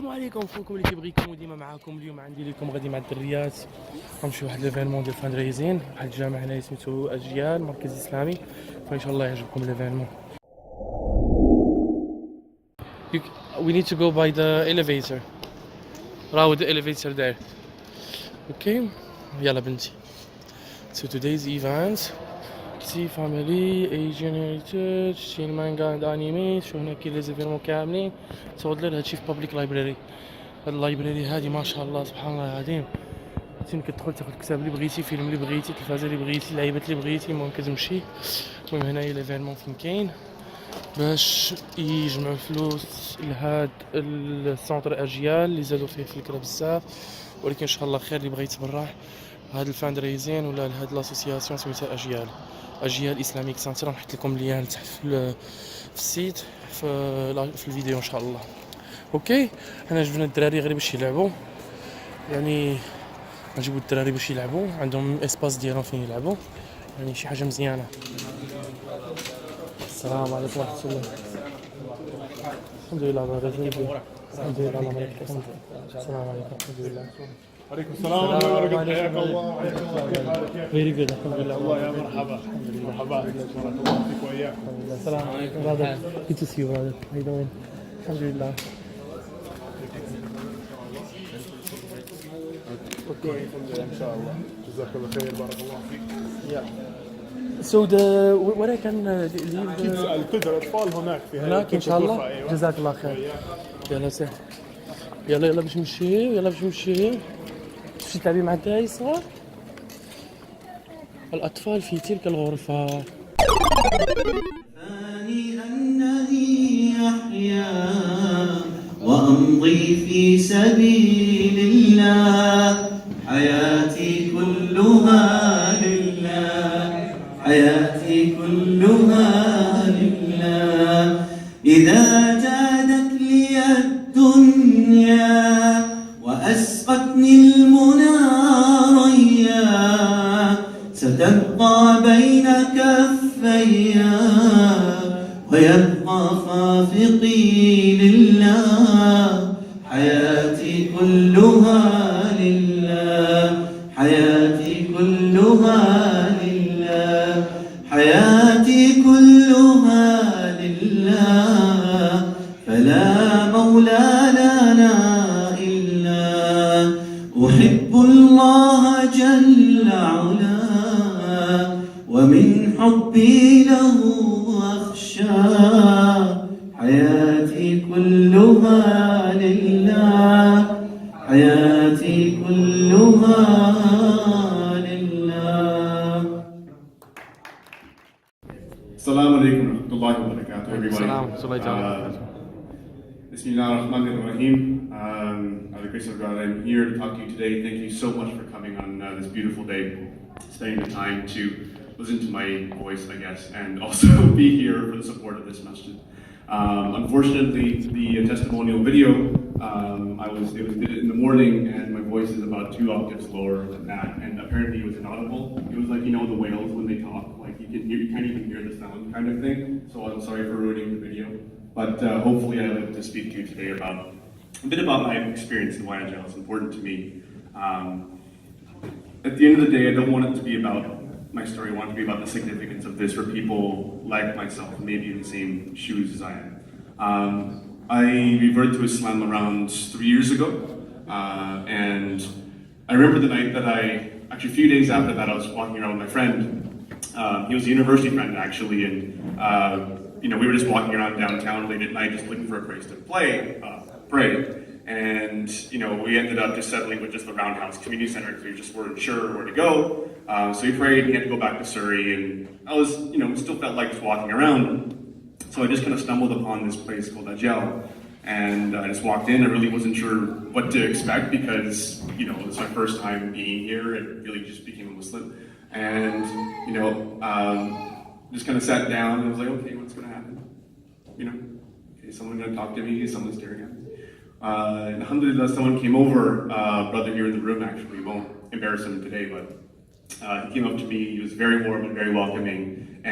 السلام عليكم خوكم اللي كيبغيكم وديما معاكم. اليوم عندي لكم غادي مع الدريات غنمشي واحد ليفينمون ديال فاندريزين واحد الجامع هنايا سميتو اجيال مركز اسلامي، فان شاء الله يعجبكم ليفينمون. We need to go by the elevator. راهو the elevator there. Okay, يلا بنتي. So today's event see family Asian heritage see manga and anime. شو هنا كاين لي زيفيرمون كاملين تصور لنا هادشي في بابليك لايبراري. هاد اللايبراري هادي ما شاء الله سبحان الله العظيم، تمكن تدخل تاخد كتاب اللي بغيتي، فيلم اللي بغيتي، تلفازه اللي بغيتي، لعيبات اللي بغيتي، المهم كتمشي. المهم هنايا ليفينمون فين كاين باش يجمعوا فلوس لهاد السونتر اجيال اللي زادوا فيه في الكرا بزاف، ولكن ان شاء الله خير اللي بغى يتبرع هاد الفاندريزين ولا لهاد لاسوسياسيون سميتها اجيال اسلاميك سنتر. نحط لكم اللين تحت في السيت في الفيديو ان شاء الله. اوكي انا جبنا الدراري غير باش يلعبوا، يعني نجيبوا الدراري باش يلعبوا، عندهم اسباس ديالهم فين يلعبوا، يعني شي حاجه مزيانه. السلام عليكم ورحمه الله. الحمد لله بارك الله. الحمد لله الله يبارك فيكم. السلام عليكم. الحمد لله. عليكم السلام ورحمة الله وبركاته. حياك الله. فيري جود. الحمد لله. الله يا مرحبا. مرحبا. بارك الله فيك وإياكم. السلام عليكم. brother. Good to see you brother. How you doing? الحمد لله. إن شاء الله. جزاك الله خير. بارك الله فيك. Yeah. So where I can leave الأطفال هناك في هناك إن شاء الله. جزاك الله خير. يلا سهل. يلا باش نمشي، يلا باش نمشي. تمشي تلعبي مع الدراري الصغار؟ الأطفال في تلك الغرفة. أنني أحيا وأمضي في سبيل الله، حياتي كلها لله، حياتي كلها لله. إذا جادت لي الدنيا وأسقتني المنى ريا، ستبقى بين كفي ويبقى خافقي لله، حياتي كلها لله، حياتي كلها لله، حياتي كلها لله، فلا مولى لنا إلا أحب الله جل علا، ومن حبي له أخشى، حياتي كلها لله، حياتي كلها لله. السلام عليكم ورحمة الله وبركاته everybody. السلام ورحمة الله وبركاته. Bismillah ar-Rahman ar-Rahim. By the grace of God, I'm here to talk to you today. Thank you so much for coming on this beautiful day, spending the time to listen to my voice, I guess, and also be here for the support of this masjid. Unfortunately, the testimonial video, it was did it in the morning, and my voice is about 2 octaves lower than that, and apparently it was inaudible. It was like, you know, the whales when they talk, like you can't even hear the sound kind of thing. So I'm sorry for ruining the video, but hopefully I'll be able to speak to you today about a bit about my experience in YNGL. It's important to me. At the end of the day, I don't want it to be about my story. I want it to be about the significance of this for people like myself, maybe in the same shoes as I am. I reverted to Islam around 3 years ago, and I remember the night that actually a few days after that, I was walking around with my friend. He was a university friend actually, and we were just walking around downtown late at night, just looking for a place to pray. And we ended up just settling with just the Roundhouse Community Center because we just weren't sure where to go. So we prayed. We had to go back to Surrey, and I was, still felt like just walking around. So I just kind of stumbled upon this place called Ejel, and I just walked in. I really wasn't sure what to expect because it's my first time being here and really just became a Muslim. And just kind of sat down and I was like, okay, what's going to happen? Okay, someone going to talk to me? Is someone staring at me? And alhamdulillah, someone came over, brother here in the room actually, won't embarrass him today, but he came up to me. He was very warm and very welcoming,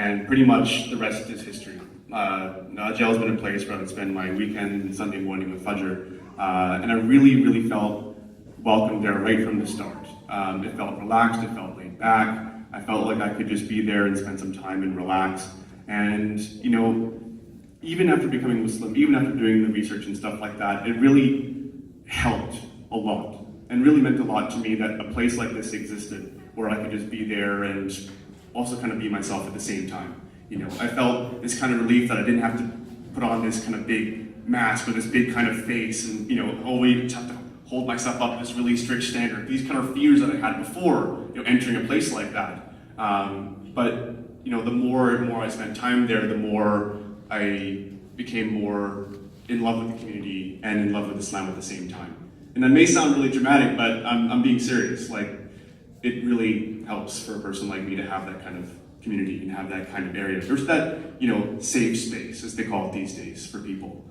and pretty much the rest is history. Jal's been a place where I would spend my weekend and Sunday morning with Fajr, and I really felt welcome there right from the start. It felt relaxed, it felt laid back. I felt like I could just be there and spend some time and relax. And you know, even after becoming Muslim, even after doing the research and stuff like that, it really helped a lot and really meant a lot to me that a place like this existed where I could just be there and also kind of be myself at the same time. You know, I felt this kind of relief that I didn't have to put on this kind of big mask or this big kind of face and, you know, always have to hold myself up to this really strict standard. These kind of fears that I had before, you know, entering a place like that. But, you know, the more and more I spent time there, the more I became more in love with the community and in love with Islam at the same time. And that may sound really dramatic, but I'm being serious. Like, it really helps for a person like me to have that kind of community and have that kind of area. There's that, you know, safe space, as they call it these days, for people.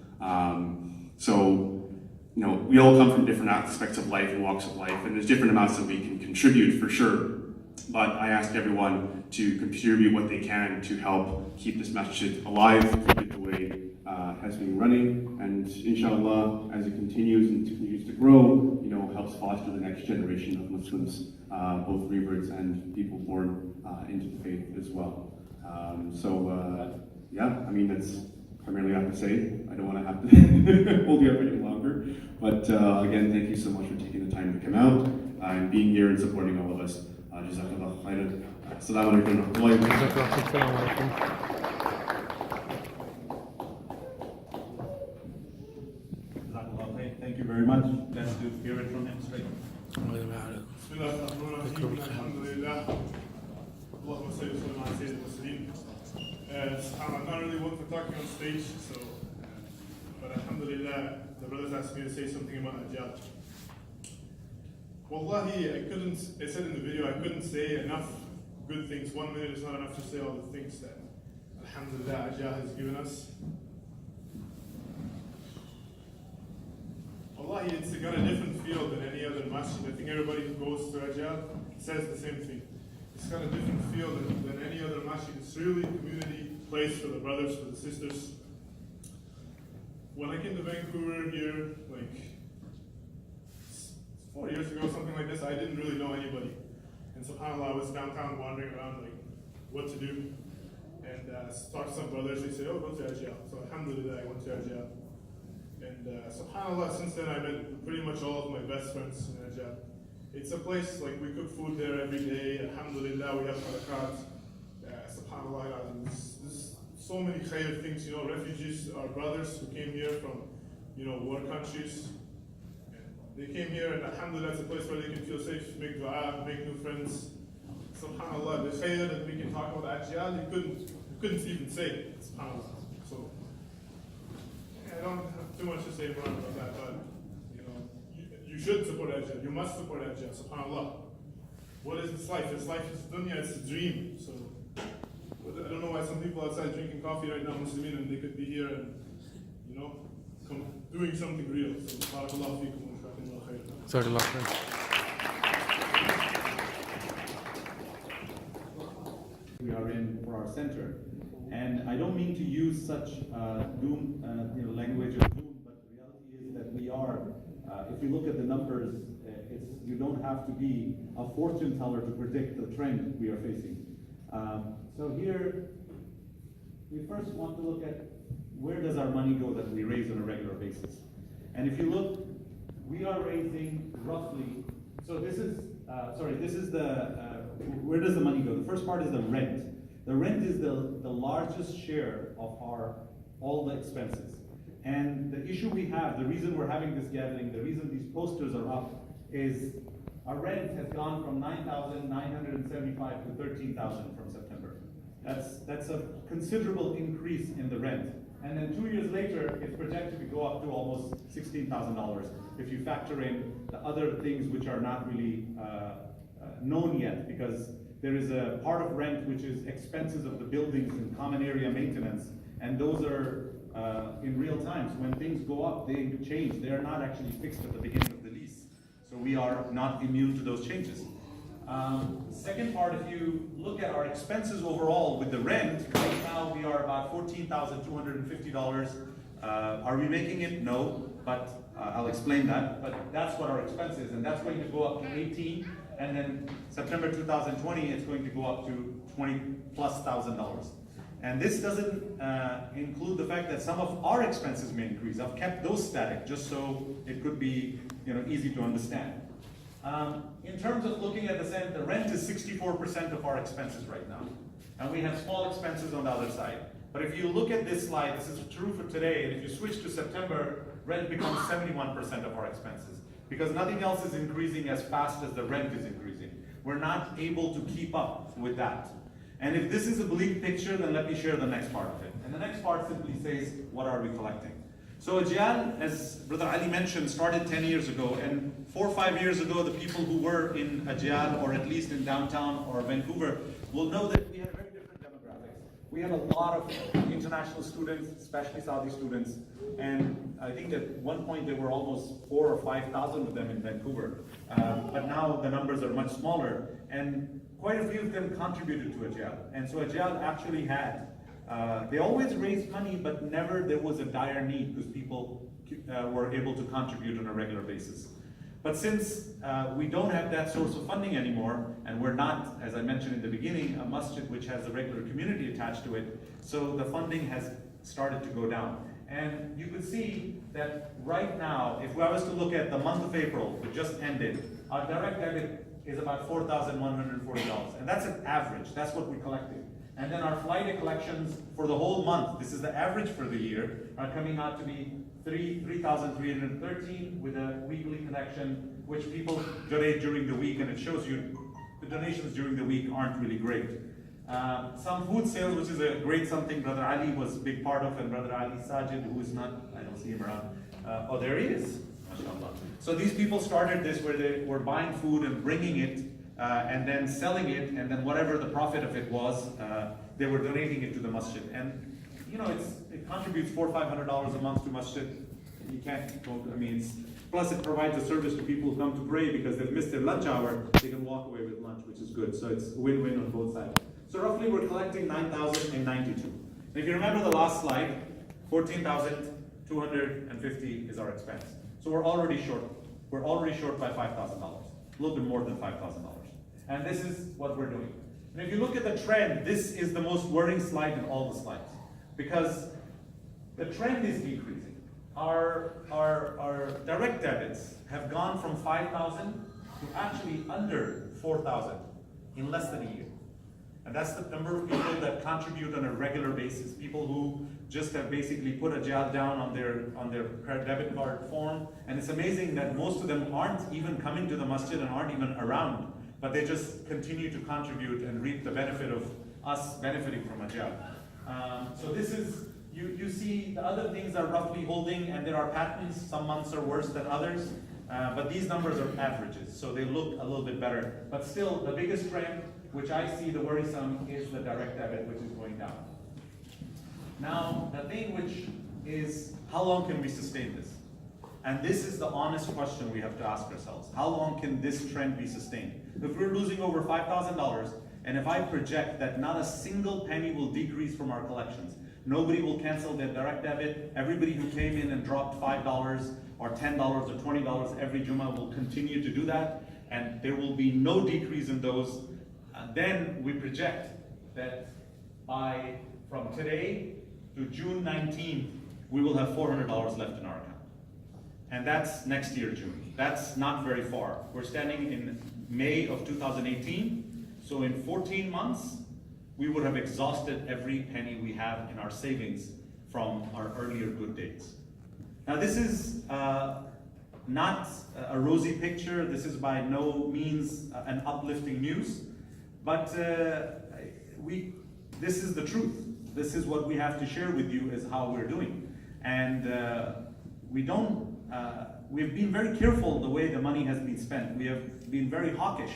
So, you know, we all come from different aspects of life and walks of life, and there's different amounts that we can contribute for sure. But I ask everyone to contribute what they can to help keep this masjid alive, keep it the way it has been running, and inshallah, as it continues to grow, you know, helps foster the next generation of Muslims, both reverts and people born into the faith as well. Yeah, I mean, that's primarily I have to say. I don't want to have to hold you up any longer. But again, thank you so much for taking the time to come out and being here and supporting all of us. Jazakallah khairan. Assalamu alaikum wa rahmatullahi wa barakatuh. Thank you very much. Let's hear it from him straight. I'm not really one for talking on stage, so, but alhamdulillah, the brothers asked me to say something about ejab. Wallahi, I said in the video, I couldn't say enough good things. 1 minute is not enough to say all the things that alhamdulillah ejab has given us. Wallahi, it's got a different feel than any other masjid. I think everybody who goes to ejab says the same thing. It's got a different feel than any other masjid. It's really a community place for the brothers, for the sisters. When I came to Vancouver here, like 4 years ago, something like this, I didn't really know anybody. And subhanAllah, I was downtown wandering around like what to do. And talked to some brothers, they said, oh, go to ejab. So alhamdulillah, I went to ejab. And subhanAllah, since then I met pretty much all of my best friends in ejab. It's a place, like we cook food there every day, alhamdulillah, we have barakat. SubhanAllah, there's so many khair things, you know, refugees, our brothers who came here from, you know, war countries. They came here and alhamdulillah, it's a place where they can feel safe, make dua, make new friends. SubhanAllah, the khair that we can talk about Ajyal, you couldn't even say, SubhanAllah. So, I don't have too much to say about that, but, you know, you should support Ajyal, you must support Ajyal, SubhanAllah. What is its life? Its life is dunya, it's a dream. So, I don't know why some people outside drinking coffee right now, Muslimin, and they could be here and, you know, doing something real. So, barakallahu feekum wa jazakumullahu khairan. Jazakallah khair. We are in for our center, and I don't mean to use such doom, language of doom, but the reality is that we are. If you look at the numbers, you don't have to be a fortune teller to predict the trend we are facing. So here, we first want to look at where does our money go that we raise on a regular basis. And if you look, we are raising roughly, so this is where does the money go? The first part is the rent. The rent is the largest share of all the expenses. And the issue we have, the reason we're having this gathering, the reason these posters are up, is our rent has gone from 9,975 to 13,000 from September. That's a considerable increase in the rent. And then 2 years later, it's projected to go up to almost $16,000 if you factor in the other things which are not really known yet, because there is a part of rent which is expenses of the buildings and common area maintenance, and those are in real time. So when things go up, they change. They are not actually fixed at the beginning of the lease. So we are not immune to those changes. Second part, if you look at our expenses overall with the rent, right now we are about $14,250. Are we making it? No, but I'll explain that. But that's what our expense is, and that's going to go up to 18, and then September 2020, it's going to go up to $20,000+. And this doesn't include the fact that some of our expenses may increase. I've kept those static just so it could be, easy to understand. In terms of looking at the rent is 64% of our expenses right now. And we have small expenses on the other side. But if you look at this slide, this is true for today, and if you switch to September, rent becomes 71% of our expenses. Because nothing else is increasing as fast as the rent is increasing. We're not able to keep up with that. And if this is a bleak picture, then let me share the next part of it. And the next part simply says, what are we collecting? So ejal, as Brother Ali mentioned, started 10 years ago, and 4 or 5 years ago, the people who were in ejal, or at least in downtown or Vancouver, will know that we had very different demographics. We had a lot of international students, especially Saudi students, and I think at one point there were almost 4,000 or 5,000 of them in Vancouver. But now the numbers are much smaller, and quite a few of them contributed to ejal. And so ejal actually had they always raised money, but never there was a dire need because people were able to contribute on a regular basis. But since we don't have that source of funding anymore, and we're not, as I mentioned in the beginning, a masjid which has a regular community attached to it, so the funding has started to go down. And you could see that right now, if I was to look at the month of April, that just ended, our direct debit is about $4,140. And that's an average, that's what we're collecting. And then our flight collections for the whole month, this is the average for the year, are coming out to be $3,313 with a weekly collection, which people donate during the week, and it shows you the donations during the week aren't really great. Some food sales, which is a great something Brother Ali was a big part of, and Brother Ali Sajid, who is not, I don't see him around. Oh, there he is. MashaAllah. So these people started this where they were buying food and bringing it, and then selling it, and then whatever the profit of it was, they were donating it to the masjid. And it contributes $400 or $500 a month to masjid. You can't go, plus it provides a service to people who come to pray because they've missed their lunch hour, they can walk away with lunch, which is good. So it's a win-win on both sides. So roughly we're collecting $9,092. And if you remember the last slide, $14,250 is our expense. So we're already short. We're already short by $5,000, a little bit more than $5,000. And this is what we're doing. And if you look at the trend, this is the most worrying slide in all the slides, because the trend is decreasing. Our direct debits have gone from 5,000 to actually under 4,000 in less than a year. And that's the number of people that contribute on a regular basis, people who just have basically put a ejal down on their debit card form. And it's amazing that most of them aren't even coming to the masjid and aren't even around, but they just continue to contribute and reap the benefit of us benefiting from ejal. So this is, you see the other things are roughly holding, and there are patterns. Some months are worse than others, but these numbers are averages, so they look a little bit better. But still, the biggest trend, which I see the worrisome, is the direct debit, which is going down. Now, the thing which is, how long can we sustain this? And this is the honest question we have to ask ourselves. How long can this trend be sustained? If we're losing over $5,000, and if I project that not a single penny will decrease from our collections, nobody will cancel their direct debit, everybody who came in and dropped $5 or $10 or $20 every Jummah will continue to do that, and there will be no decrease in those, then we project that from today to June 19th, we will have $400 left in our account. And that's next year, June. That's not very far. We're standing in May of 2018. So in 14 months, we would have exhausted every penny we have in our savings from our earlier good days. Now this is not a rosy picture. This is by no means an uplifting news, but this is the truth. This is what we have to share with you, is how we're doing. And we've been very careful the way the money has been spent. We have been very hawkish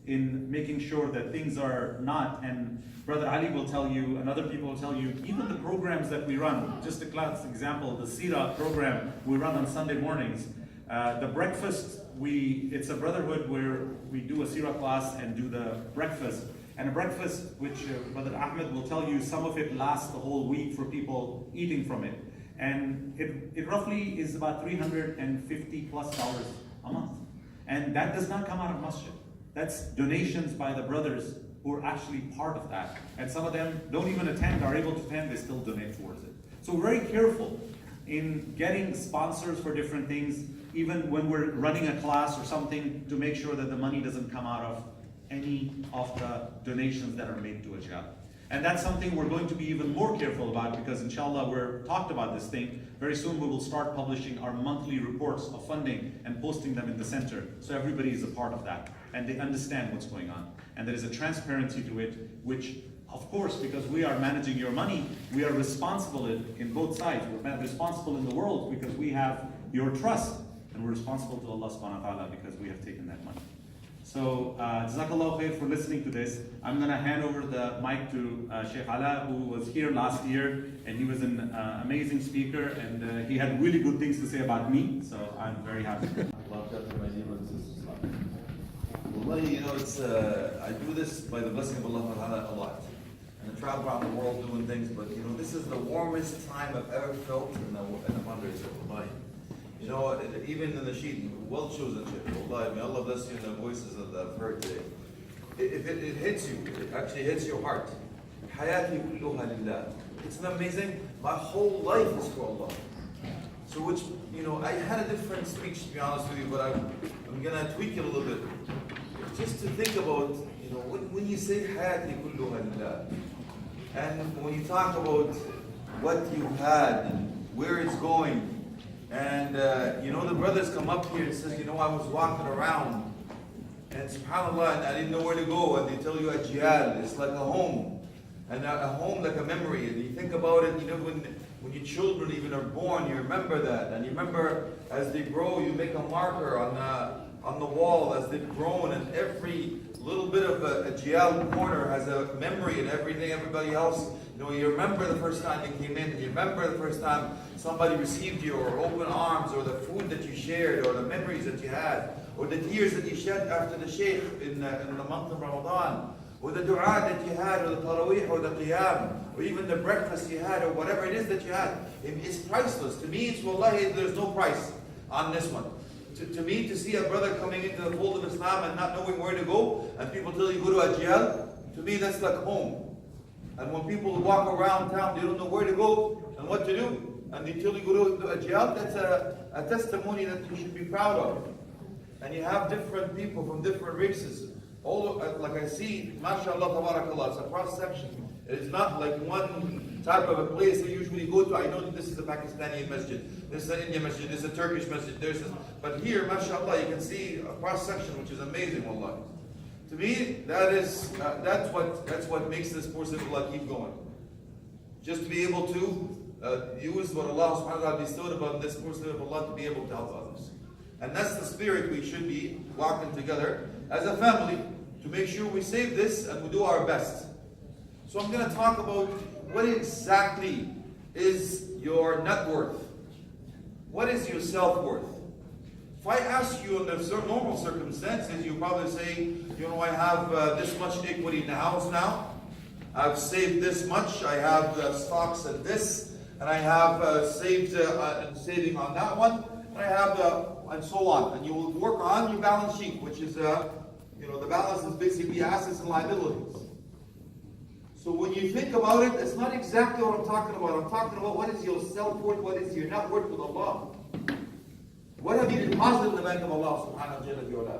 in making sure that things are not, and Brother Ali will tell you, and other people will tell you, even the programs that we run, just a class example, the Sira program we run on Sunday mornings, The breakfast, it's a brotherhood where we do a seerah class and do the breakfast. And a breakfast which Brother Ahmed will tell you, some of it lasts the whole week for people eating from it. And it roughly is about $350+ a month. And that does not come out of masjid. That's donations by the brothers who are actually part of that. And some of them don't even attend, are able to attend, they still donate towards it. So we're very careful in getting sponsors for different things, even when we're running a class or something, to make sure that the money doesn't come out of any of the donations that are made to ijab. And that's something we're going to be even more careful about, because inshallah we're talked about this thing. Very soon we will start publishing our monthly reports of funding and posting them in the center, so everybody is a part of that and they understand what's going on. And there is a transparency to it, which of course, because we are managing your money, we are responsible in both sides. We're responsible in the world because we have your trust, and we're responsible to Allah subhanahu wa ta'ala because we have taken that money. So, Jazakallah khair for listening to this. I'm going to hand over the mic to Sheikh Ala, who was here last year, and he was an amazing speaker, and he had really good things to say about me, so I'm very happy. Wallahi, you know, I do this by the blessing of Allah a lot. And I travel around the world doing things, but you know, this is the warmest time I've ever felt in a fundraiser. Wallahi. You know, even in the sheet, well chosen sheikh. Wallahi, may Allah bless you in the voices that I've heard today. If it hits you, it actually hits your heart. Hayati kulluha lillah. It's amazing. My whole life is for Allah. So which, you know, I had a different speech, to be honest with you, but I'm going to tweak it a little bit. Just to think about, you know, when you say hayati kulluha lillah, and when you talk about what you had and where it's going, and you know, the brothers come up here and says, you know, I was walking around, and subhanAllah, and I didn't know where to go, and they tell you ejab, it's like a home, and a home like a memory, and you think about it, you know, when your children even are born, you remember that, and you remember as they grow, you make a marker on the wall as they've grown, and every little bit of a ejab corner has a memory, and everybody else, you know, you remember the first time you came in, you remember the first time somebody received you, or open arms, or the food that you shared, or the memories that you had, or the tears that you shed after the shaykh in the month of Ramadan, or the dua that you had, or the tarawih, or the qiyam, or even the breakfast you had, or whatever it is that you had. It's priceless. To me, it's wallahi, there's no price on this one. To me, to see a brother coming into the fold of Islam and not knowing where to go, and people tell you go to Ajiyal, to me that's like home. And when people walk around town, they don't know where to go and what to do, and they tell you go to Ajiyal, that's a testimony that you should be proud of. And you have different people from different races. All like I see, mashallah, tabarakallah, it's a cross section. It's not like one type of a place they usually go to. I know that this is a Pakistani masjid, this is an Indian masjid, this is a Turkish masjid, but here, mashallah, you can see a cross section which is amazing, wallah. To me, that's what makes this person of Allah keep going. Just to be able to use what Allah subhanahu wa ta'ala bestowed upon this person of Allah to be able to help others. And that's the spirit we should be walking together as a family to make sure we save this and we do our best. So I'm going to talk about what exactly is your net worth. What is your self-worth? If I ask you under normal circumstances, you probably say, you know, I have this much equity in the house now. I've saved this much. I have stocks at this, and I have saved saving on that one, and I have and so on. And you will work on your balance sheet, which is you know, the balance is basically assets and liabilities. So when you think about it, it's not exactly what I'm talking about. I'm talking about what is your self-worth, what is your net worth with Allah. What have you deposited in the bank of Allah subhanahu wa ta'ala?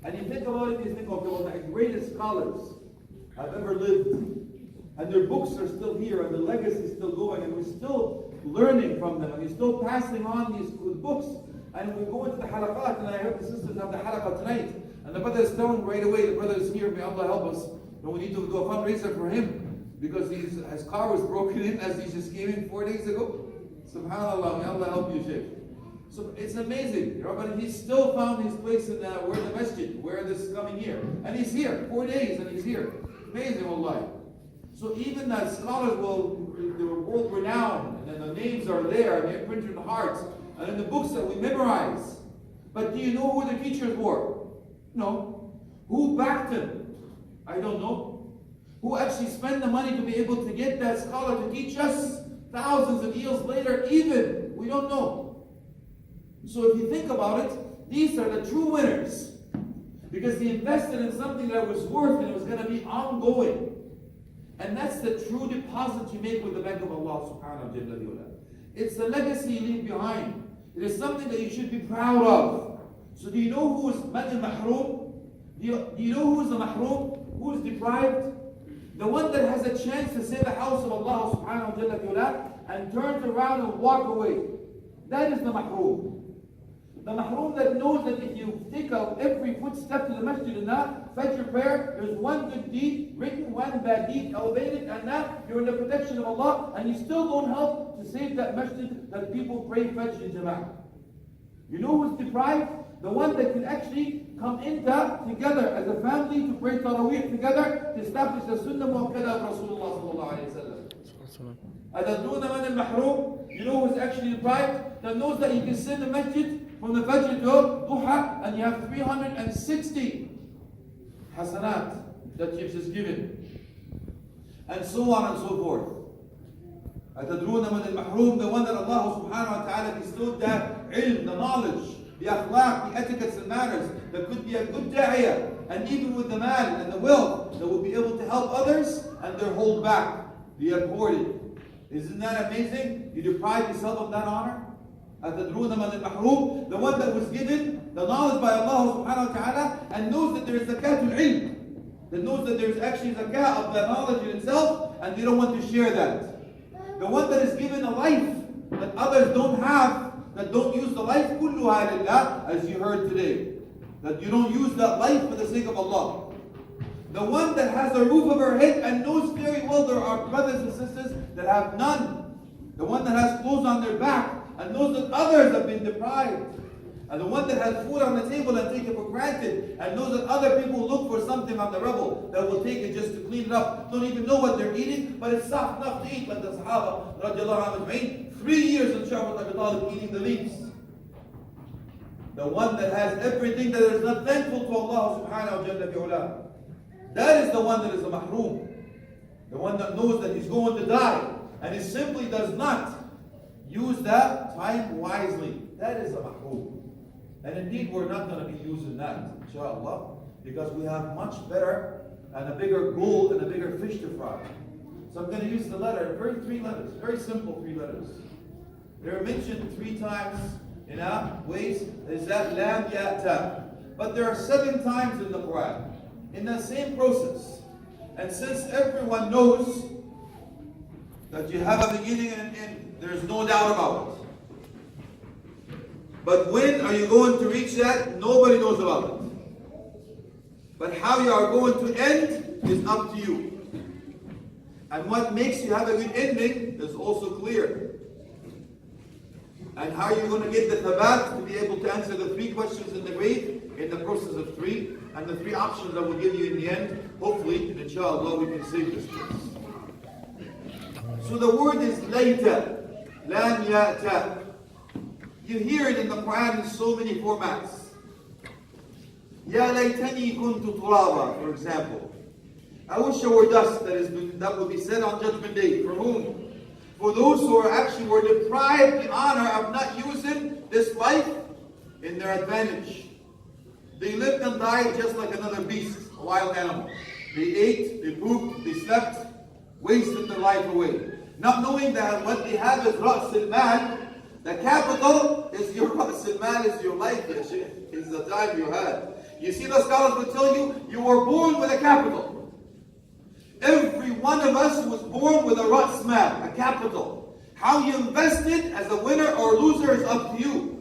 And you think about it, you think, okay, well, the greatest scholars have ever lived, and their books are still here, and the legacy is still going, and we're still learning from them, and we're still passing on these books. And we go into the halaqat, and I heard the sisters have the halaqat tonight, and the brother is telling right away, the brother is here, may Allah help us, but we need to do a fundraiser for him, because his car was broken in as he just came in 4 days ago. Subhanallah, may Allah help you, Shaykh. So it's amazing, you know, but he still found his place in where the masjid, where this is coming here. And he's here, 4 days, and he's here. Amazing, wallahi. So even that scholars will, they're world renowned, and the names are there, and they're printed in the hearts. and in the books that we memorize. But do you know who the teachers were? No. Who backed them? I don't know. Who actually spent the money to be able to get that scholar to teach us thousands of years later even? We don't know. So if you think about it, these are the true winners. Because they invested in something that was worth and it was going to be ongoing. And that's the true deposit you make with the Bank of Allah subhanahu wa ta'ala. It's the legacy you leave behind. It is something that you should be proud of. So do you know who is man al-mahroom? Do you know who is the mahroom? Who is deprived? The one that has a chance to say the house of Allah subhanahu wa ta'ala and turns around and walk away. That is the mahroom. The mahroom that knows that if you take out every footstep to the masjid and now Fajr prayer, there's one good deed written, one bad deed elevated, and now you're in the protection of Allah, and you still don't help to save that masjid that people pray Fajr in Jama'ah. You know who's deprived? The one that can actually come in together as a family to pray Taraweeh together to establish the Sunnah Muakkada of Rasulullah sallallahu alayhi wa sallam. أَتَدْرُونَ مَنِ الْمَحْرُومِ? You know who's actually deprived? That knows that you can sit in the masjid from the Fajr to Duha and you have 360 hasanat that you've just given. And so on and so forth. أَتَدْرُونَ مَنِ الْمَحْرُومِ? The one that Allah subhanahu wa ta'ala bestowed that ilm, the knowledge, the akhlaq, the etiquettes and manners, that could be a good da'iyah, and even with the mal and the wealth, that will be able to help others, and they're hold back, they abhorred it. Isn't that amazing? You deprive yourself of that honor? أَتَدْرُونَ مَنِ الْمَحْرُومِ? The one that was given the knowledge by Allah subhanahu wa ta'ala and knows that there is zakatul ilm, that knows that there is actually zakah of that knowledge in itself, and they don't want to share that. The one that is given a life that others don't have, that don't use the life kulluha lillah, as you heard today. That you don't use that life for the sake of Allah. The one that has a roof over her head and knows very well there are brothers and sisters that have none. The one that has clothes on their back and knows that others have been deprived. And the one that has food on the table and take it for granted and knows that other people look for something on the rubble that will take it just to clean it up. Don't even know what they're eating, but it's soft enough to eat, like the Sahaba radiallahu anhu, 3 years in Sha'b Abi Talib eating the leaves. The one that has everything that is not thankful to Allah subhanahu wa ta'ala. That is the one that is a mahroom. The one that knows that he's going to die and he simply does not use that time wisely. That is a mahroom. And indeed, we're not going to be using that, inshallah, because we have much better and a bigger goal and a bigger fish to fry. So I'm going to use the letter, 3 letters, very simple 3 letters. They're mentioned 3 times in ways. Is that lam, ya, ta. But there are 7 times in the Quran in the same process. And since everyone knows that you have a beginning and an end, there's no doubt about it. But when are you going to reach that? Nobody knows about it. But how you are going to end is up to you. And what makes you have a good ending is also clear. And how you're going to get the thabat to be able to answer the 3 questions in the grave in the process of 3, and the 3 options that will give you in the end. Hopefully, and inshallah, we can save this place. So the word is layta, lam ya'ta. You hear it in the Quran in so many formats. Ya laytani kuntu turaba, for example. I wish I were dust, that will be said on Judgment Day. For whom? For those who were deprived the honor of not using this life in their advantage. They lived and died just like another beast, a wild animal. They ate, they pooped, they slept, wasted their life away. Not knowing that what they have is Ra's al-Mal. The capital is your Ra's al-Mal, is your life, is the time you had. You see, the scholars will tell you, you were born with a capital. Every one of us was born with a Ra's Mal, a capital. How you invest it as a winner or loser is up to you.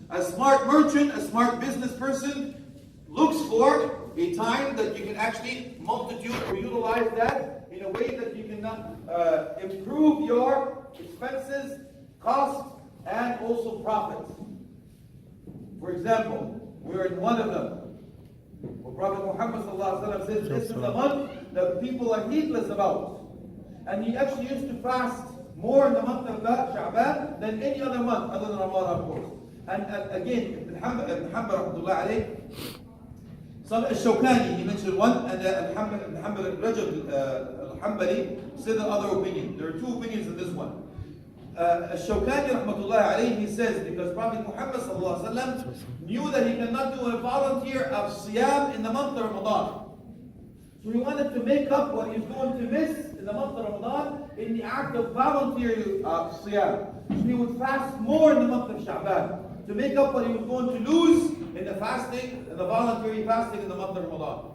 A smart merchant, a smart business person looks for a time that you can actually multitude or utilize that in a way that you can improve your expenses, costs, and also profits. For example, we're in one of them. Well, Prophet Muhammad says this is the month that people are heedless about. And he actually used to fast more in the month of Sha'ban than any other month other than Ramadan, of course. And again, Ibn Hanbal rahmatullah alayh, Shawkani, he mentioned one, and Ibn Hanbal al-Hanbali said the other opinion. There are two opinions in this one. Shawkani rahmatullah alayhi, he says, because Prophet Muhammad sallallahu alaihi wasallam knew that he cannot do a volunteer of Siyam in the month of Ramadan. So he wanted to make up what he's going to miss in the month of Ramadan in the act of voluntary Siyam. So he would fast more in the month of Sha'ban to make up what he was going to lose in the fasting, in the voluntary fasting in the month of Ramadan.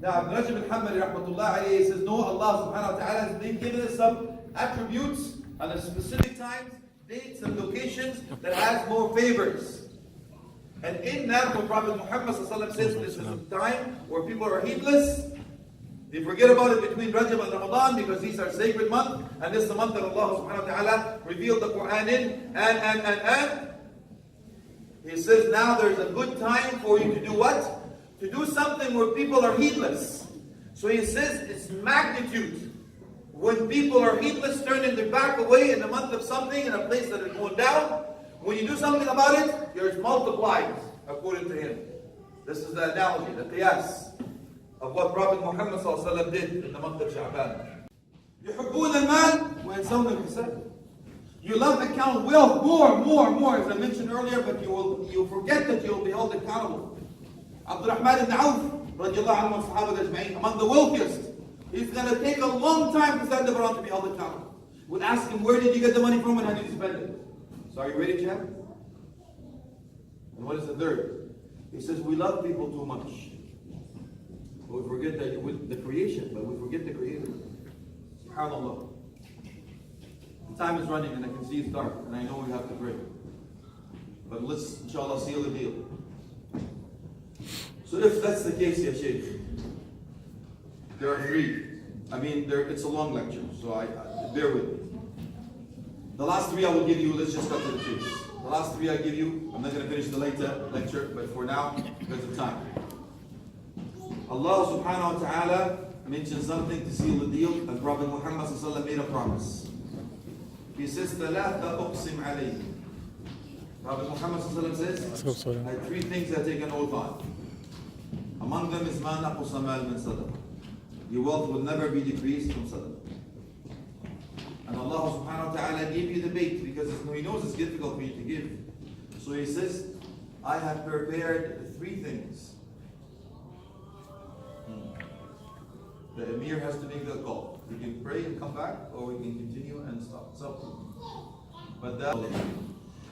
Now, Ibn Rajab al-Hanbali rahmatullah alayhi says, no, Allah subhanahu wa ta'ala has been given us some attributes on a specific times, dates and locations that has more favors. And in that, when Prophet Muhammad says this is a time where people are heedless, they forget about it between Rajab and Ramadan because these are sacred months, and this is the month that Allah subhanahu wa ta'ala revealed the Quran in, and He says now there's a good time for you to do what? To do something where people are heedless. So He says it's magnitude. When people are heedless, turning their back away in the month of something in a place that is going down, when you do something about it, yours multiplied, according to him. This is the analogy, the qiyas of what Prophet Muhammad ﷺ did in the month of Sha'ban. يُحِبُّونَ الْمَالِ وَيَنْسَوْنَ الْحِسَابِ. You love to count wealth more, as I mentioned earlier, but you forget that you will be held accountable. Abdurrahman ibn Auf, radiallahu anhu, Sahaba ajma'in, among the wealthiest, he's going to take a long time to stand up around to be held accountable. We'll ask him, where did you get the money from and how did you spend it? So are you ready, Chad? And what is the third? He says, we love people too much. But we forget that with the creation, but we forget the Creator. SubhanAllah. The time is running and I can see it's dark and I know we have to pray. But let's, inshallah, seal the deal. So if that's the case, Ya Shaykh, there are three. I mean, it's a long lecture, so bear with me. The last three I will give you, let's just cut to the chase. The last three I give you, I'm not going to finish the later lecture, but for now, because of time. Allah subhanahu wa ta'ala mentioned something to seal the deal, and Prophet Muhammad sallallahu alaihi wasallam made a promise. He says, ثَلَاثَ أُقْسِمْ عَلَيْهِ. Prophet Muhammad sallallahu alaihi wasallam says, I have three things I take an oath on. Among them is مَا نَقُصَ مَالٍ مِنْ صَدَقَةٍ. Your wealth will never be decreased from sadaqah. And Allah subhanahu wa ta'ala gave you the bait because He knows it's difficult for you to give. So He says, I have prepared three things. The Emir has to make the call. We can pray and come back, or we can continue and stop. It's up to you. But that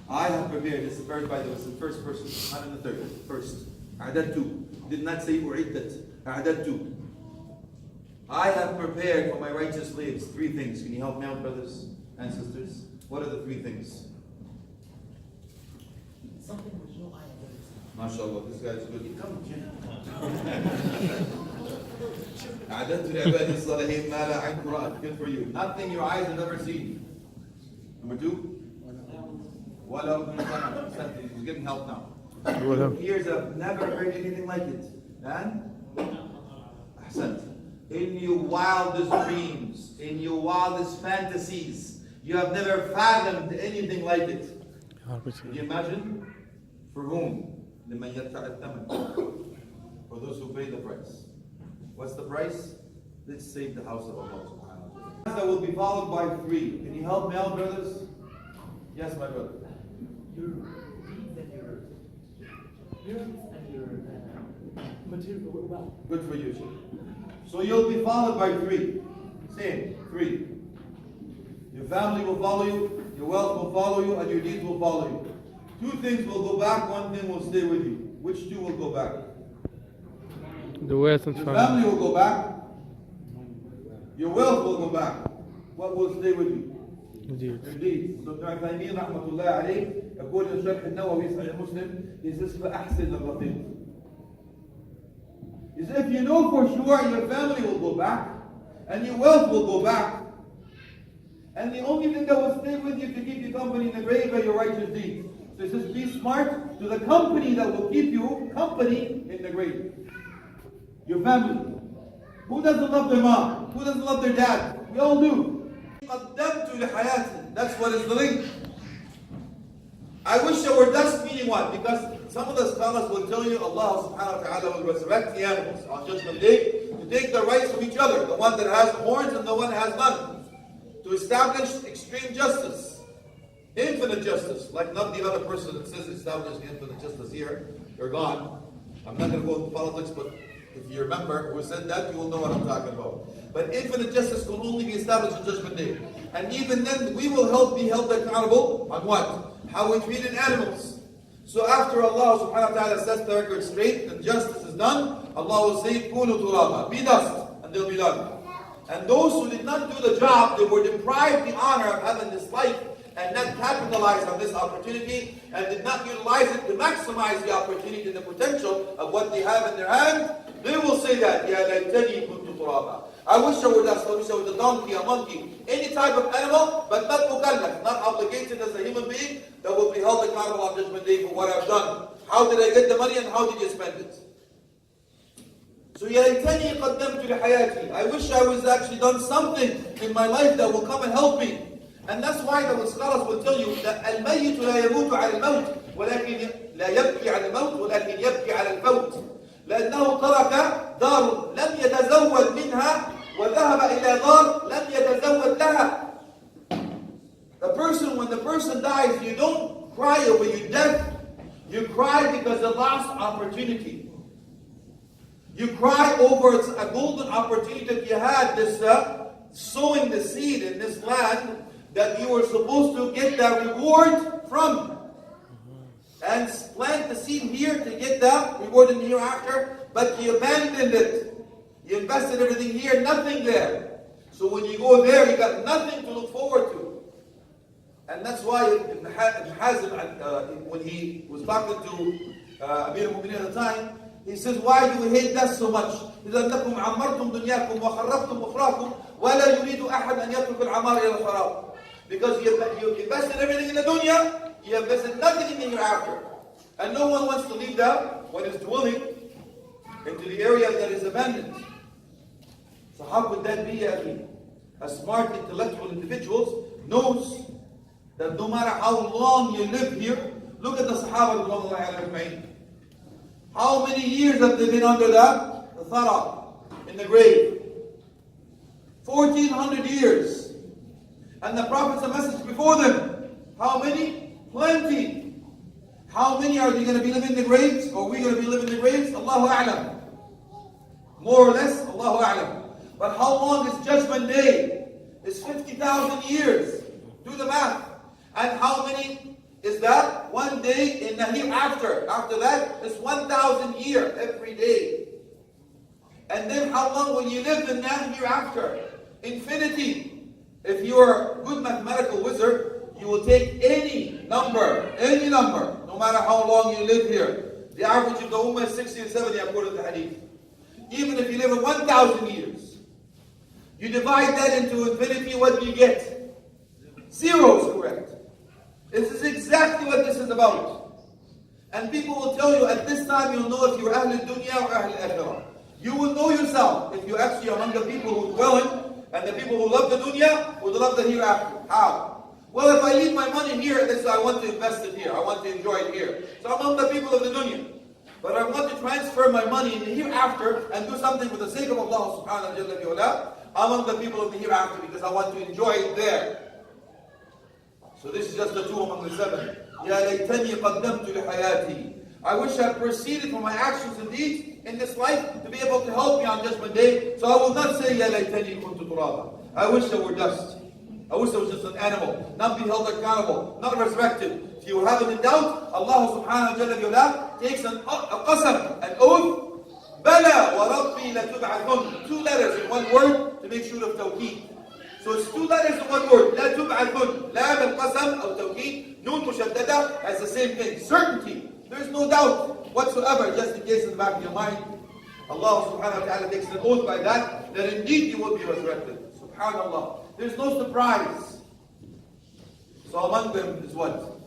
I have prepared, this is very by the way, it's the first person, not in the third, first. أعددت. Did not say أعدت. أعددت. I have prepared for my righteous slaves three things. Can you help me out, brothers and sisters? What are the three things? Something with no eye. MashaAllah, this guy is good. Come, أعددت لعبادي الصالحين ما لا عين رأت. Good for you. Nothing your eyes have ever seen. Number two? ولا أذن سمعت. He's getting help now. Your ears have never heard anything like it. And? أحسنت. In your wildest dreams, in your wildest fantasies, you have never fathomed anything like it. Can you imagine? For whom? لمن يدفع الثمن. For those who pay the price. What's the price? Let's save the house of Allah subhanahu wa ta'ala. That will be followed by three. Can you help me out, brothers? Yes, my brother. Your deeds and your and your material wealth. Good for you, Sheikh. So you'll be followed by three. Same, three. Your family will follow you, your wealth will follow you, and your deeds will follow you. Two things will go back, one thing will stay with you. Which two will go back? The wealth and your family will go back. Your wealth will go back. What will stay with you? Indeed. Your deeds. So Ibn Taymiyyah rahmatullah alayhi, according to Sharh al-Nawawi Sahih Muslim, he says, فَأَحْسِنَ الرَّفِيقِ. Is if you know for sure your family will go back and your wealth will go back, and the only thing that will stay with you to keep you company in the grave are your righteous deeds. So it says, be smart to the company that will keep you company in the grave. Your family. Who doesn't love their mom? Who doesn't love their dad? We all do. قدمت لحياتي. That's what is the link. I wish there were dust, meaning what? Because some of the scholars will tell you Allah subhanahu wa ta'ala will resurrect the animals on Judgment Day to take the rights from each other, the one that has horns and the one that has none, to establish extreme justice, infinite justice, like not the other person that says establish infinite justice here. You're gone. I'm not going to go into politics, but if you remember who said that, you will know what I'm talking about. But infinite justice can only be established on Judgment Day. And even then, we will be held accountable on what? How we treated animals. So after Allah subhanahu wa ta'ala sets the record straight and justice is done, Allah will say, Kunu turaba, be dust, and they'll be done. And those who did not do the job, they were deprived the honor of having this life and not capitalized on this opportunity and did not utilize it to maximize the opportunity and the potential of what they have in their hand, they will say that, Ya laytani kuntu turaba. I wish I were dust, I wish I was a donkey, a monkey, any type of animal, but not mukallaf, not obligated as a human being that will be held accountable on Judgment Day for what I've done. How did I get the money and how did you spend it? So يا ليتني قدمت لحياتي. I wish I was actually done something in my life that will come and help me. And that's why the scholars will tell you that الميت لا يموت على الموت ولكن لا يبكي على الموت ولكن يبكي على الفوت. لأنه ترك دار لم يتزود منها وذهب إلى دار لم يتزود لها. When the person dies, you don't cry over your death. You cry because of lost opportunity. You cry over a golden opportunity that you had, this sowing the seed in this land that you were supposed to get that reward from. And plant the seed here to get the reward in the hereafter, but you abandoned it. You invested everything here, nothing there. So when you go there, you got nothing to look forward to. And that's why Ibn Hazm, when he was talking to Amir al-Mu'mineen at the time, he says, why do we hate death so much? He says, أنكم عمرتم دنياكم وخربتم أخراكم ولا يريد أحد أن يترك العمار إلى الخراب. Because you invested everything in the dunya, you invested nothing in the hereafter. And no one wants to leave what is dwelling into the area that is abandoned. So how could that be, Akhi? A smart, intellectual individual knows that no matter how long you live here, look at the Sahaba radhiyallahu anhum. How many years have they been under the thara, in the grave? 1400 years. And the Prophet's a message before them. How many? Plenty. How many are they going to be living in the graves? Or are we going to be living in the graves? Allahu A'lam. More or less, Allahu A'lam. But how long is Judgment Day? It's 50,000 years. Do the math. And how many is that? One day in the hereafter. After that, it's 1,000 years every day. And then how long will you live in that hereafter? Infinity. If you're a good mathematical wizard, you will take any number, no matter how long you live here. The average of the Ummah is 60 and 70 according to the Hadith. Even if you live in 1,000 years, you divide that into infinity, what do you get? Zero is correct. This is exactly what this is about. And people will tell you at this time you'll know if you're Ahl al-Dunya or Ahl al-Akhirah. You will know yourself if you're actually among the people who dwell in and the people who love the dunya or love the hereafter. How? Well, if I leave my money here, I want to invest it here. I want to enjoy it here. So I'm among the people of the dunya. But I want to transfer my money in the hereafter and do something for the sake of Allah subhanahu wa ta'ala. I'm among the people of the hereafter because I want to enjoy it there. So this is just the two among the seven. Ya laytani qaddamtu li hayati. I wish I proceeded from my actions and deeds in this life to be able to help me on Judgment Day. So I will not say Ya laytani kuntu turaba. I wish I were dust. I wish I was just an animal, not be held accountable, not resurrected. If you have any doubt, Allah subhanahu wa ta'ala takes a qasam, an oath. Bala wa rabbi la tub'athun. 2 letters in 1 word to make sure of tawqeed. So it's 2 letters in 1 word. لا تبعثن. لا بالقسم أو توكيد. نون مشددة has the same thing. Certainty. There's no doubt whatsoever. Just in case in the back of your mind, Allah subhanahu wa ta'ala takes an oath by that indeed you will be resurrected. Subhanallah. There's no surprise. So among them is what?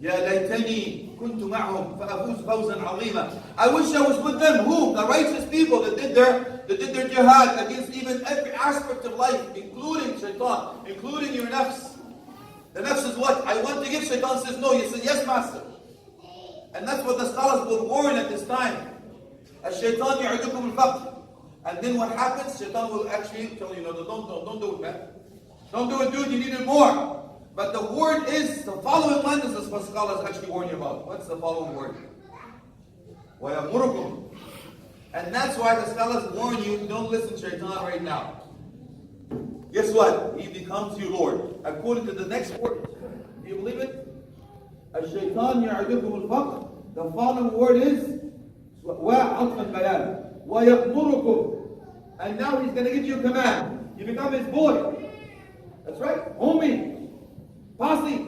يا ليتني كنت معهم فأفوز فوزا عظيما. I wish I was with them. Who? The righteous people that did their jihad against even every aspect of life, including shaitan, including your nafs. The nafs is what? I want to give. Shaitan says no. You say yes, master. And that's what the scholars will warn at this time. الشيطان يعدكم الفقر. And then what happens? Shaitan will actually tell you, no, don't do it, man. Don't do it, dude. You need it more. But the word is, the following line is what scholars actually warn you about. What's the following word? وَيَأْمُرُكُمْ. And that's why the scholars warn you, don't listen to Shaitan right now. Guess what? He becomes your Lord. According to the next word. Do you believe it? الشيطان يعدكم الفقر. The following word is وَعَطْفَ الْبَيَانِ وَيَأْمُرُكُمْ. And now he's going to give you a command. You become his boy. That's right. Homie. Posse,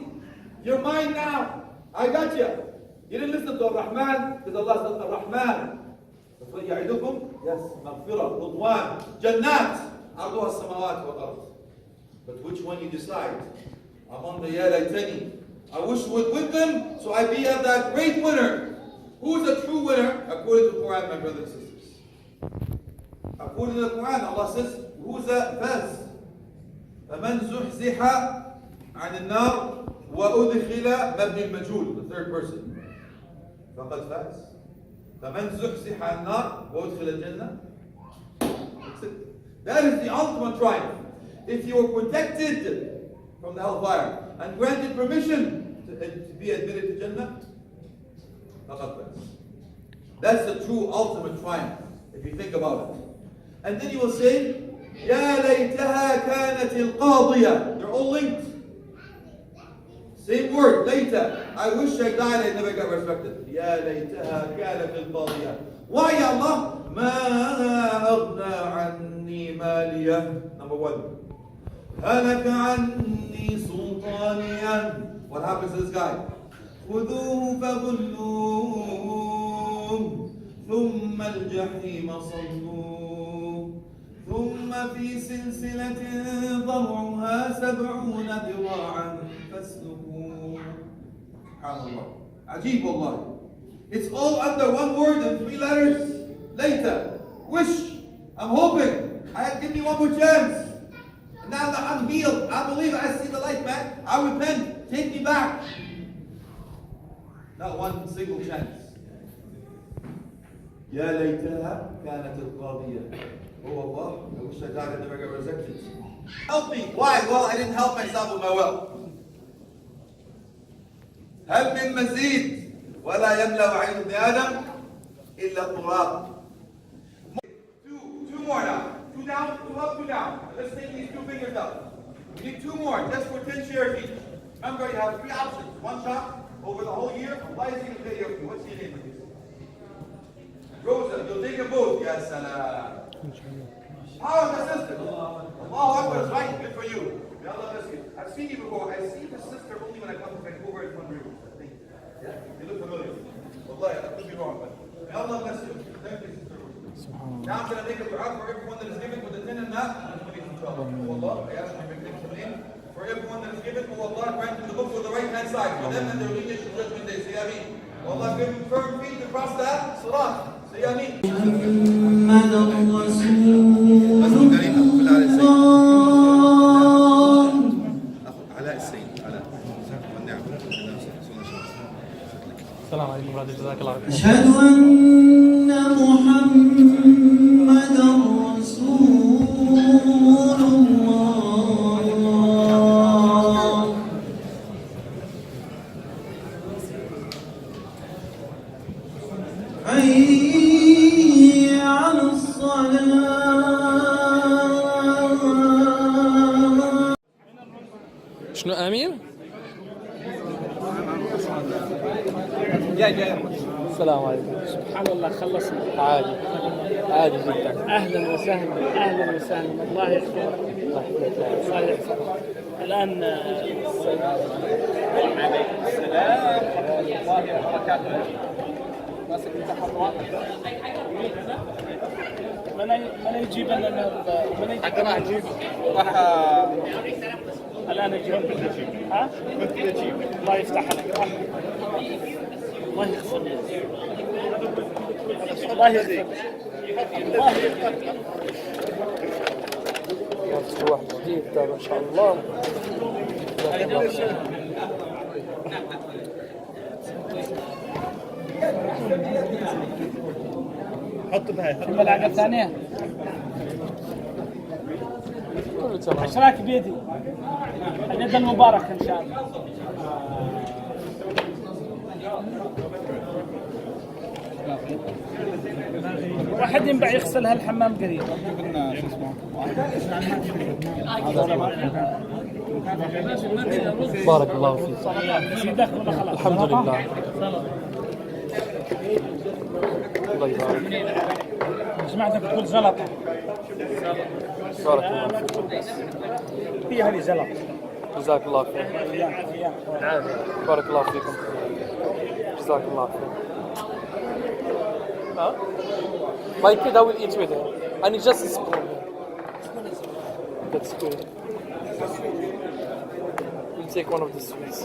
you're mine now. I got you. You didn't listen to Ar-Rahman because Allah said Ar-Rahman. That's what يعدكم. Yes, مغفرة, رضوان, جنات, عرضها السماوات والأرض. But which one you decide? I'm on the Ya Laytani. I wish with them, so I be that great winner. Who is a true winner? According to the Quran, my brothers and sisters. According to the Quran, Allah says, who's a faz? فَمَنْ زُحْزِحَ عن النار وأدخل مبني المجهول, the third person. فقد فاز. فمن زحزح عن النار وأدخل الجنة. That's it. That is the ultimate triumph. If you are protected from the hellfire and granted permission to be admitted to Jannah, فقد فاز. That's the true ultimate triumph, if you think about it. And then you will say, يا ليتها كانت القاضية. They're all linked. Same word, later. I wish I died, I never got respected. يا ليتها كانت القاضية. Why, Ya Allah? ما أغنى عني مالية. Number one. هلك عني سلطانية. What happens to this guy? خذوه فغلوه ثم الجحيم صلوه ثم في سلسلة ضرعها 70 ذراعا فاسلكوه. SubhanAllah. Ajib Allah. It's all under one word and 3 letters. Later. Wish. I'm hoping. Give me one more chance. Now that I'm healed, I believe I see the light, man. I repent. Take me back. Not one single chance. يا ليتها كانت القاضية. Oh Allah, I wish I died and never got resurrected. Help me. Why? Well, I didn't help myself with my will. هل من مزيد ولا يملأ عين ابن آدم إلا التراب. Two more now. 2 down, 2 up, 2 down. Let's take these 2 fingers up. We need 2 more, just for 10 shares each. Remember, you have 3 options. 1 shot over the whole year. Why is he going to pay you? What's your name? Rosa, you'll take them both. Yes, salam. Power of the sister. Allahu Akbar is right. Good for you. May Allah bless you. I've seen you before. I see the sister only when I come to Vancouver and from Rio. Yeah? You look familiar. Wallahi, I could be wrong, but may Allah bless you. Thank you, sister. Now I'm going to make a dua for everyone that is given with the 10 and that. Oh Allah, I ask you to make the name. For everyone that is given, oh Allah, grant them the book with the right hand side. For them and their lineage to judgment day. Say Ameen. Oh Allah, give them firm feet to cross that. Salat. Say Ameen. محمد رسول علاء السيد علاء والنعم. السلام عليكم ورحمة الله جزاك الله خير. أشهد أن محمدا رسول الله. حي على الصلاة. شنو آمين؟ جاي السلام عليكم. سبحان الله خلصنا. عادي عادي جدا. اهلا وسهلا اهلا وسهلا الله يحفظك الله يحفظك. الان وعليكم السلام ورحمه الله وبركاته. ماسك التحرك. من يجيب لنا من يجيب؟ راح اجيب راح الان اجيب. ها؟ كنت اجيب الله يفتح عليك. الله يغفر لك. الله يغفر لك. الله يغفر لك. واحد جديد دابا ان شاء الله. حط بهاي في ملعقة ثانية. كله تمام. اشتراك بيدي. اليد المبارك ان شاء الله. واحد ينبع يغسل هالحمام قريب. بارك الله فيك. الحمد لله. الله يبارك. سمعتك تقول زلطة. بارك الله فيك. هي هذه زلط. جزاك الله خير. بارك الله فيكم. جزاك الله خير. My kid, I will eat with him. I need just a spoon. That's good. We'll take one of the sweets.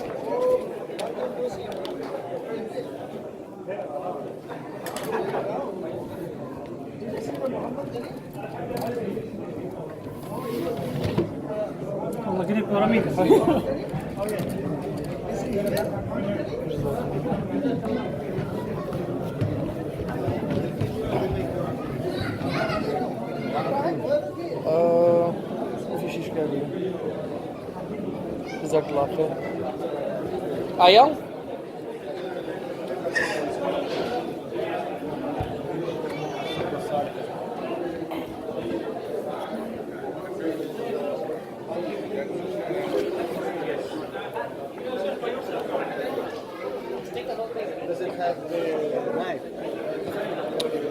والله قريب ورميك. ما فيش اشكاليه. جزاك الله خير. ايوه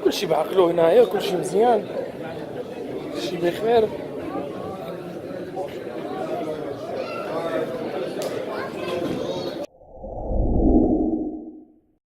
كل شيء بعقلوه هنايا، كل شيء مزيان، كل شيء بخير.